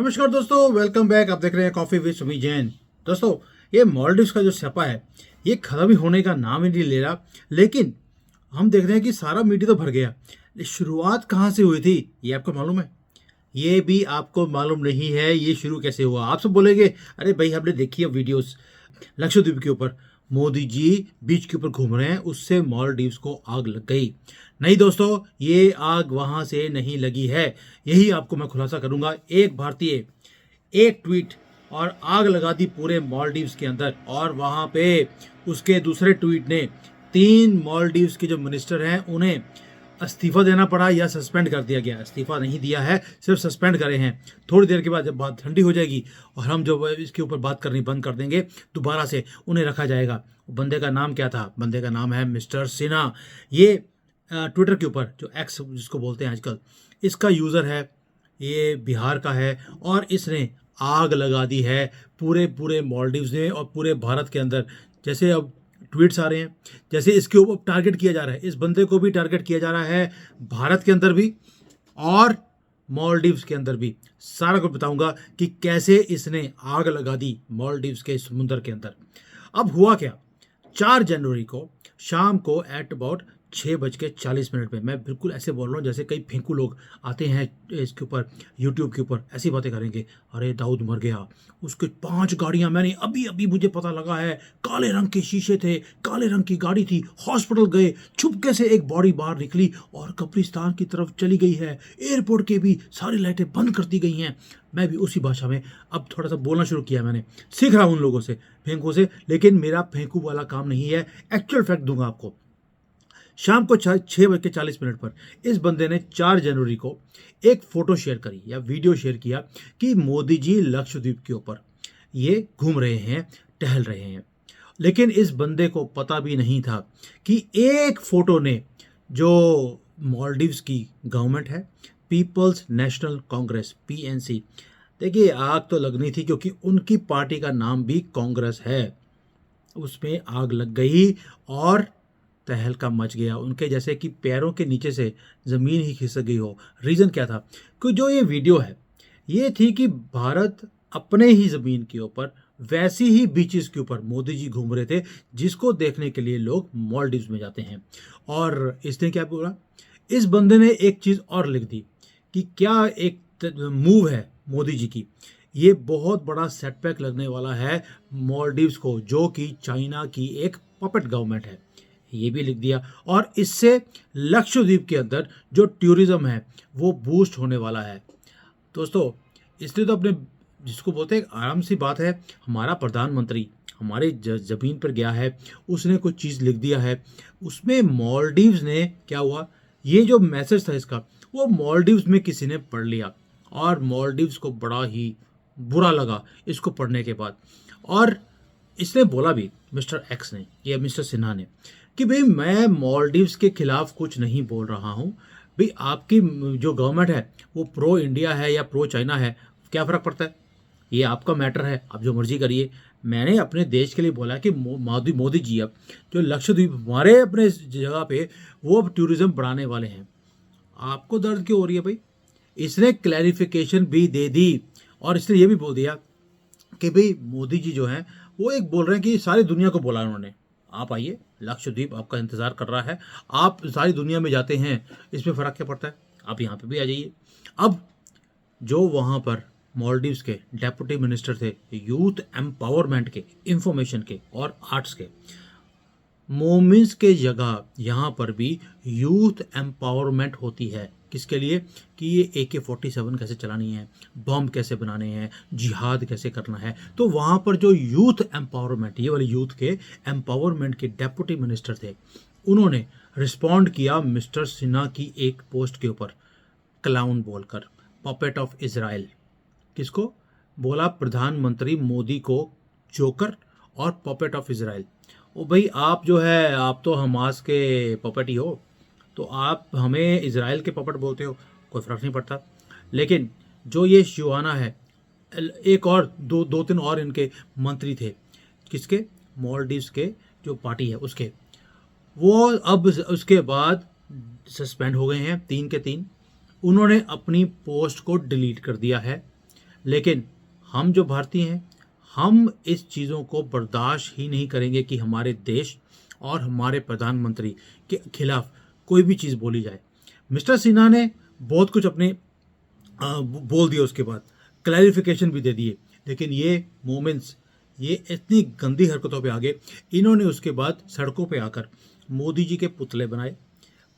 नमस्कार दोस्तों, welcome back. आप देख रहे हैं कॉफी विद सुमी जैन। दोस्तों, ये मालदीव्स का जो सपा है ये खत्म ही होने का नाम ही नहीं ले रहा। लेकिन हम देख रहे हैं कि सारा मीडिया तो भर गया। शुरुआत कहाँ से हुई थी ये आपको मालूम है? ये भी आपको मालूम नहीं है ये शुरू कैसे हुआ। आप सब बोलेंगे अरे भाई हमने देखी है वीडियोस लक्षद्वीप के ऊपर, मोदी जी बीच के ऊपर घूम रहे हैं, उससे मालदीव्स को आग लग गई। नहीं दोस्तों, ये आग वहां से नहीं लगी है। यही आपको मैं खुलासा करूंगा। एक भारतीय एक ट्वीट और आग लगा दी पूरे मालदीव्स के अंदर। और वहां पे उसके दूसरे ट्वीट ने 3 मालदीव्स के जो मिनिस्टर हैं उन्हें इस्तीफा देना पड़ा या सस्पेंड कर दिया गया। इस्तीफा नहीं दिया है, सिर्फ सस्पेंड करे हैं। थोड़ी देर के बाद जब बात ठंडी हो जाएगी और हम जो इसके ऊपर बात करनी बंद कर देंगे, दोबारा से उन्हें रखा जाएगा। बंदे का नाम क्या था? बंदे का नाम है मिस्टर सिन्हा। ये ट्विटर के ऊपर जो एक्स जिसको बोलते हैं आजकल, इसका यूज़र है, ये बिहार का है। और इसने आग लगा दी है पूरे पूरे मालदीव्स ने और पूरे भारत के अंदर। जैसे अब ट्वीट्स आ रहे हैं, जैसे इसके ऊपर टारगेट किया जा रहा है, इस बंदे को भी टारगेट किया जा रहा है, भारत के अंदर भी और मालदीव्स के अंदर भी। सारा कुछ बताऊंगा कि कैसे इसने आग लगा दी मालदीव्स के समुंदर के अंदर। अब हुआ क्या? 4 जनवरी को शाम को एट अबाउट 6:40 पे, मैं बिल्कुल ऐसे बोल रहा हूँ जैसे कई फेंकू लोग आते हैं इसके ऊपर, यूट्यूब के ऊपर ऐसी बातें करेंगे। अरे दाऊद मर गया, उसके 5 गाड़ियां, मैंने अभी अभी मुझे पता लगा है, काले रंग के शीशे थे, काले रंग की गाड़ी थी, हॉस्पिटल गए, छुपके से एक बॉडी बाहर निकली और कब्रिस्तान की तरफ चली गई है। एयरपोर्ट के भी सारी लाइटें बंद कर दी गई हैं। मैं भी उसी भाषा में अब थोड़ा सा बोलना शुरू किया, मैंने सीख रहा हूँ उन लोगों से, फेंकू से। लेकिन मेरा फेंकू वाला काम नहीं है, एक्चुअल फैक्ट दूंगा आपको। शाम को 6:40 पर इस बंदे ने 4 जनवरी को एक फोटो शेयर करी या वीडियो शेयर किया कि मोदी जी लक्षद्वीप के ऊपर ये घूम रहे हैं, टहल रहे हैं। लेकिन इस बंदे को पता भी नहीं था कि एक फोटो ने, जो मालदीव्स की गवर्नमेंट है, पीपल्स नेशनल कांग्रेस पीएनसी, देखिए आग तो लगनी थी क्योंकि उनकी पार्टी का नाम भी कांग्रेस है, उसमें आग लग गई और तहलका मच गया। उनके जैसे कि पैरों के नीचे से ज़मीन ही खिसक गई हो। रीज़न क्या था? कि जो ये वीडियो है ये थी कि भारत अपने ही ज़मीन के ऊपर वैसी ही बीचेस के ऊपर मोदी जी घूम रहे थे, जिसको देखने के लिए लोग मालदीव्स में जाते हैं। और इसने क्या बोला? इस बंदे ने एक चीज़ और लिख दी कि क्या एक मूव है मोदी जी की, ये बहुत बड़ा सेटबैक लगने वाला है मालदीव्स को, जो कि चाइना की एक पपेट गवर्नमेंट है। ये भी लिख दिया। और इससे लक्षद्वीप के अंदर जो टूरिज्म है वो बूस्ट होने वाला है। दोस्तों, इसलिए तो अपने जिसको बोलते हैं आराम सी बात है, हमारा प्रधानमंत्री हमारे ज़मीन पर गया है, उसने कुछ चीज़ लिख दिया है, उसमें मालदीव्स ने क्या हुआ, ये जो मैसेज था इसका, वो मालदीव्स में किसी ने पढ़ लिया और मालदीव्स को बड़ा ही बुरा लगा इसको पढ़ने के बाद। और इसने बोला भी, मिस्टर एक्स ने या मिस्टर सिन्हा ने, कि भाई मैं मालदीव्स के खिलाफ कुछ नहीं बोल रहा हूँ। भाई आपकी जो गवर्नमेंट है वो प्रो इंडिया है या प्रो चाइना है, क्या फ़र्क पड़ता है? ये आपका मैटर है, आप जो मर्जी करिए। मैंने अपने देश के लिए बोला कि मोदी जी अब जो लक्षद्वीप हमारे अपने जगह पे वो अब टूरिज्म बढ़ाने वाले हैं। आपको दर्द क्यों हो रही है भाई? इसने क्लैरिफिकेशन भी दे दी और इसने ये भी बोल दिया कि भाई मोदी जी जो हैं वो एक बोल रहे हैं कि सारी दुनिया को बोला उन्होंने, आप आइए, लक्षद्वीप आपका इंतज़ार कर रहा है, आप सारी दुनिया में जाते हैं, इसमें फ़र्क क्या पड़ता है, आप यहाँ पे भी आ जाइए। अब जो वहाँ पर मालदीव्स के डेप्यूटी मिनिस्टर थे यूथ एम्पावरमेंट के, इंफॉर्मेशन के और आर्ट्स के, मोमिन्स के जगह यहाँ पर भी यूथ एम्पावरमेंट होती है। किसके लिए? कि ये AK-47 कैसे चलानी है, बम कैसे बनाने हैं, जिहाद कैसे करना है। तो वहाँ पर जो यूथ एम्पावरमेंट, ये वाले यूथ के एम्पावरमेंट के डेप्यूटी मिनिस्टर थे, उन्होंने रिस्पॉन्ड किया मिस्टर सिन्हा की एक पोस्ट के ऊपर, क्लाउन बोलकर, पपेट ऑफ इजराइल। किसको बोला? प्रधानमंत्री मोदी को जोकर और पपेट ऑफ इजराइल। ओ भाई, आप जो है आप तो हमास के पपेट ही हो, तो आप हमें इजराइल के पपेट बोलते हो, कोई फ़र्क नहीं पड़ता। लेकिन जो ये शिवाना है, एक और दो तीन और इनके मंत्री थे, किसके? मालदीव्स के जो पार्टी है उसके, वो अब उसके बाद सस्पेंड हो गए हैं, 3 के 3। उन्होंने अपनी पोस्ट को डिलीट कर दिया है। लेकिन हम जो भारतीय हैं, हम इस चीज़ों को बर्दाश्त ही नहीं करेंगे कि हमारे देश और हमारे प्रधानमंत्री के खिलाफ कोई भी चीज़ बोली जाए। मिस्टर सिन्हा ने बहुत कुछ अपने बोल दिया, उसके बाद क्लैरिफिकेशन भी दे दिए, लेकिन ये मोमेंट्स, ये इतनी गंदी हरकतों पे आ गए। इन्होंने उसके बाद सड़कों पे आकर मोदी जी के पुतले बनाए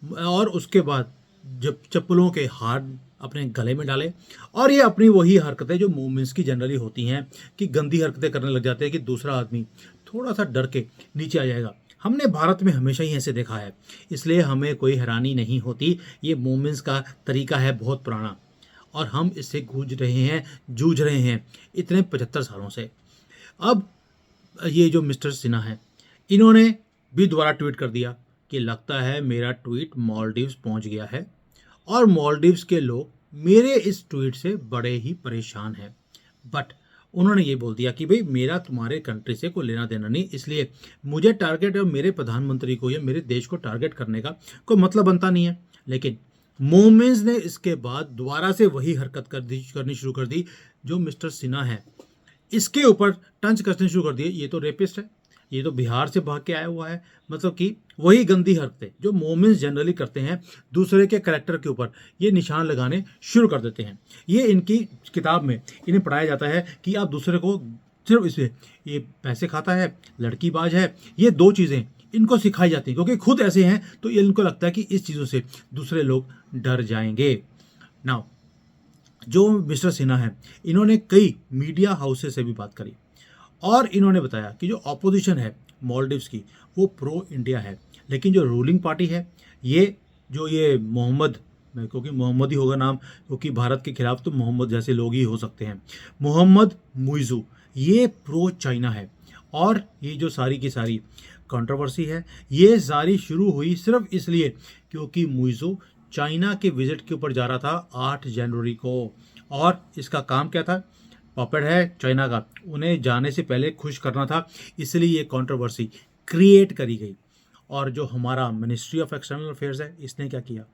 और उसके बाद जब चप्पलों के हार अपने गले में डाले, और ये अपनी वही हरकतें जो मूवमेंट्स की जनरली होती हैं कि गंदी हरकतें करने लग जाते हैं कि दूसरा आदमी थोड़ा सा डर के नीचे आ जाएगा। हमने भारत में हमेशा ही ऐसे देखा है, इसलिए हमें कोई हैरानी नहीं होती। ये मूवमेंट्स का तरीका है बहुत पुराना, और हम इससे जूझ रहे हैं इतने 75 सालों से। अब ये जो मिस्टर सिन्हा है, इन्होंने भी दोबारा ट्वीट कर दिया कि लगता है मेरा ट्वीट मालदीव्स पहुंच गया है और मालदीव्स के लोग मेरे इस ट्वीट से बड़े ही परेशान हैं। बट उन्होंने ये बोल दिया कि भाई मेरा तुम्हारे कंट्री से कोई लेना देना नहीं, इसलिए मुझे टारगेट और मेरे प्रधानमंत्री को या मेरे देश को टारगेट करने का कोई मतलब बनता नहीं है। लेकिन मोमेंट्स ने इसके बाद दोबारा से वही हरकत करनी शुरू कर दी जो मिस्टर सिन्हा है, इसके ऊपर टंच कसने शुरू कर दिए। ये तो रेपिस्ट है, ये तो बिहार से भाग के आया हुआ है, मतलब कि वही गंदी हरकतें जो मोमेंट्स जनरली करते हैं दूसरे के कैरेक्टर के ऊपर, ये निशान लगाने शुरू कर देते हैं। ये इनकी किताब में इन्हें पढ़ाया जाता है कि आप दूसरे को सिर्फ इसे, ये पैसे खाता है, लड़कीबाज है, ये दो चीज़ें इनको सिखाई जाती हैं क्योंकि खुद ऐसे हैं, तो ये इनको लगता है कि इस चीज़ों से दूसरे लोग डर जाएंगे। नाउ जो मिस्टर सिन्हा है, इन्होंने कई मीडिया हाउसेस से भी बात करी और इन्होंने बताया कि जो ऑपोजिशन है मालदीव्स की वो प्रो इंडिया है, लेकिन जो रूलिंग पार्टी है ये मोहम्मद, क्योंकि मोहम्मद ही होगा नाम, क्योंकि भारत के खिलाफ तो मोहम्मद जैसे लोग ही हो सकते हैं, मोहम्मद मुइज़ू, ये प्रो चाइना है। और ये जो सारी की सारी कंट्रोवर्सी है, ये सारी शुरू हुई सिर्फ इसलिए क्योंकि मुइज़ू चाइना के विजिट के ऊपर जा रहा था 8 जनवरी को, और इसका काम क्या था, पॉपेट है चाइना का, उन्हें जाने से पहले खुश करना था, इसलिए ये कंट्रोवर्सी क्रिएट करी गई। और जो हमारा मिनिस्ट्री ऑफ एक्सटर्नल अफेयर्स है, इसने क्या किया,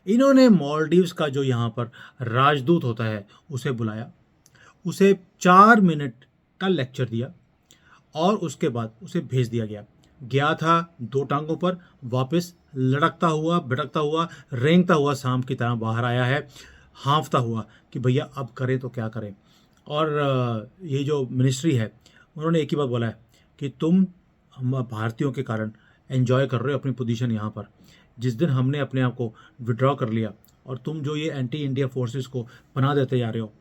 इन्होंने मालदीव्स का जो यहाँ पर राजदूत होता है उसे बुलाया, उसे 4 मिनट का लेक्चर दिया और उसके बाद उसे भेज दिया गया था 2 टांगों पर, वापस लड़कता हुआ, भटकता हुआ, रेंगता हुआ शाम की तरह बाहर आया है, हाँफता हुआ कि भैया अब करें तो क्या करें। और ये जो मिनिस्ट्री है, उन्होंने एक ही बात बोला है कि तुम हम भारतीयों के कारण एंजॉय कर रहे हो अपनी पोजीशन यहाँ पर, जिस दिन हमने अपने आप को विड्रॉ कर लिया और तुम जो ये एंटी इंडिया फोर्सेस को पनाह देते जा रहे हो,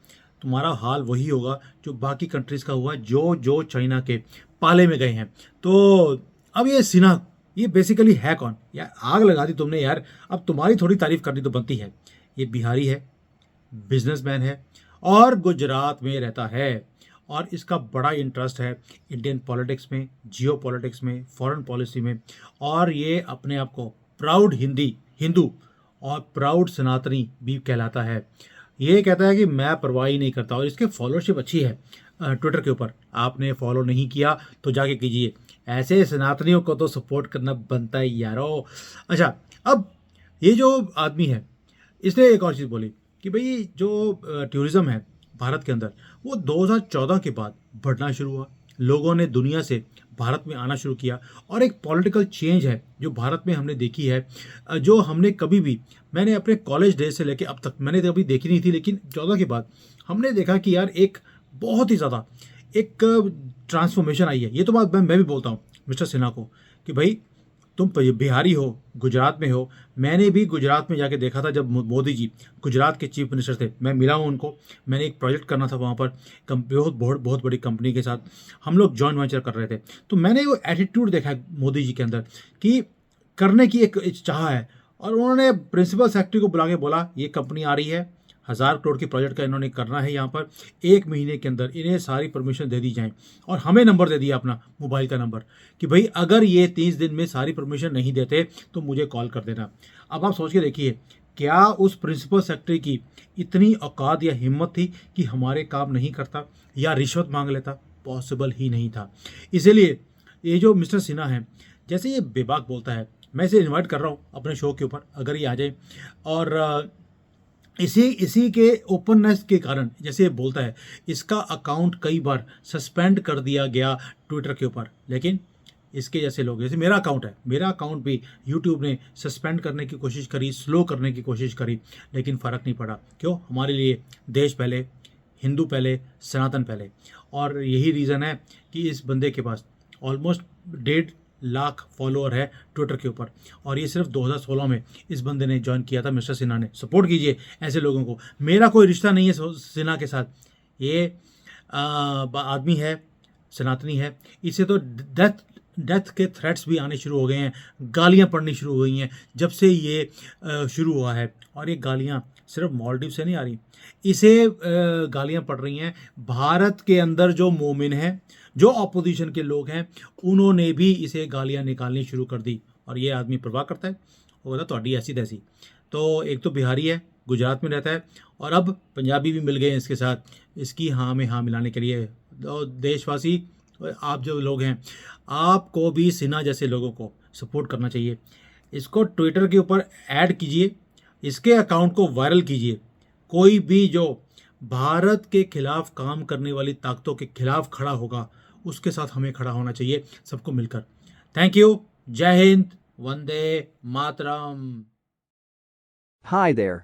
तुम्हारा हाल वही होगा जो बाकी कंट्रीज़ का हुआ जो चाइना के पाले में गए हैं। तो अब ये सिन्हा, ये बेसिकली है कौन यार, आग लगा दी तुमने यार, अब तुम्हारी थोड़ी तारीफ करनी तो बनती है। ये बिहारी है, बिजनेसमैन है और गुजरात में रहता है, और इसका बड़ा इंटरेस्ट है इंडियन पॉलिटिक्स में, जियो पॉलिटिक्स में, फॉरेन पॉलिसी में, और ये अपने आप को प्राउड हिंदू और प्राउड सनातनी भी कहलाता है। ये कहता है कि मैं परवाह ही नहीं करता, और इसके फॉलोअरशिप अच्छी है ट्विटर के ऊपर। आपने फॉलो नहीं किया तो जाके कीजिए, ऐसे सनातनियों को तो सपोर्ट करना बनता है यारो। अच्छा, अब ये जो आदमी है, इसने एक और चीज़ बोली कि भाई जो टूरिज़्म है भारत के अंदर, वो 2014 के बाद बढ़ना शुरू हुआ, लोगों ने दुनिया से भारत में आना शुरू किया, और एक पॉलिटिकल चेंज है जो भारत में हमने देखी है, जो हमने कभी भी, मैंने अपने कॉलेज डेज से लेकर अब तक मैंने कभी देखी नहीं थी, लेकिन 14 के बाद हमने देखा कि यार एक बहुत ही ज़्यादा एक ट्रांसफॉर्मेशन आई है। ये तो बात मैं भी बोलता हूँ मिस्टर सिन्हा को कि भाई तुम बिहारी हो, गुजरात में हो, मैंने भी गुजरात में जाके देखा था जब मोदी जी गुजरात के चीफ मिनिस्टर थे, मैं मिला हूँ उनको, मैंने एक प्रोजेक्ट करना था वहाँ पर, बहुत बड़ी कंपनी के साथ हम लोग जॉइंट वेंचर कर रहे थे, तो मैंने वो एटीट्यूड देखा है मोदी जी के अंदर कि करने की एक चाह है। और उन्होंने प्रिंसिपल सेक्रेटरी को बुला के बोला ये कंपनी आ रही है, 1000 करोड़ की प्रोजेक्ट का इन्होंने करना है यहाँ पर, 1 महीने के अंदर इन्हें सारी परमिशन दे दी जाए, और हमें नंबर दे दिया अपना मोबाइल का नंबर कि भाई अगर ये 30 दिन में सारी परमिशन नहीं देते तो मुझे कॉल कर देना। अब आप सोच के देखिए, क्या उस प्रिंसिपल सेक्रेटरी की इतनी औकात या हिम्मत थी कि हमारे काम नहीं करता या रिश्वत मांग लेता? पॉसिबल ही नहीं था। इसीलिए ये जो मिस्टर सिन्हा है, जैसे ये बेबाक बोलता है, मैं इसे इन्वाइट कर रहा हूँ अपने शो के ऊपर, अगर ये आ जाए और इसी इसी के ओपननेस के कारण, जैसे ये बोलता है, इसका अकाउंट कई बार सस्पेंड कर दिया गया ट्विटर के ऊपर, लेकिन इसके जैसे लोग, जैसे मेरा अकाउंट है, मेरा अकाउंट भी यूट्यूब ने सस्पेंड करने की कोशिश करी, स्लो करने की कोशिश करी, लेकिन फ़र्क नहीं पड़ा। क्यों? हमारे लिए देश पहले, हिंदू पहले, सनातन पहले। और यही रीज़न है कि इस बंदे के पास ऑलमोस्ट 1.5 लाख फॉलोअर है ट्विटर के ऊपर, और ये सिर्फ 2016 में इस बंदे ने ज्वाइन किया था, मिस्टर सिन्हा ने। सपोर्ट कीजिए ऐसे लोगों को। मेरा कोई रिश्ता नहीं है सिन्हा के साथ, ये आदमी है, सनातनी है। इसे तो डेथ के थ्रेट्स भी आने शुरू हो गए हैं, गालियां पड़नी शुरू हो गई हैं जब से ये शुरू हुआ है। और ये गालियां सिर्फ मालदीव से नहीं आ रही, इसे गालियां पड़ रही हैं भारत के अंदर। जो मोमिन हैं, जो अपोजिशन के लोग हैं, उन्होंने भी इसे गालियां निकालनी शुरू कर दी। और ये आदमी परवाह करता है, वो बोला ਤੁਹਾਡੀ ऐसी तैसी। तो एक तो बिहारी है, गुजरात में रहता है, और अब पंजाबी भी मिल गए हैं इसके साथ, इसकी हाँ में हाँ मिलाने के लिए। तो देशवासी, आप जो लोग हैं, आपको भी सिन्हा जैसे लोगों को सपोर्ट करना चाहिए। इसको ट्विटर के ऊपर ऐड कीजिए, इसके अकाउंट को वायरल कीजिए। कोई भी जो भारत के खिलाफ काम करने वाली ताकतों के खिलाफ खड़ा होगा, उसके साथ हमें खड़ा होना चाहिए, सबको मिलकर। Thank you. जय Hind, Vande Mataram. Hi there.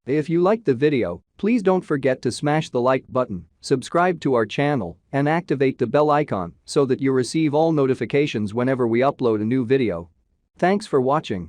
If you liked the video, please don't forget to smash the like button, subscribe to our channel, and activate the bell icon so that you receive all notifications whenever we upload a new video. Thanks for watching.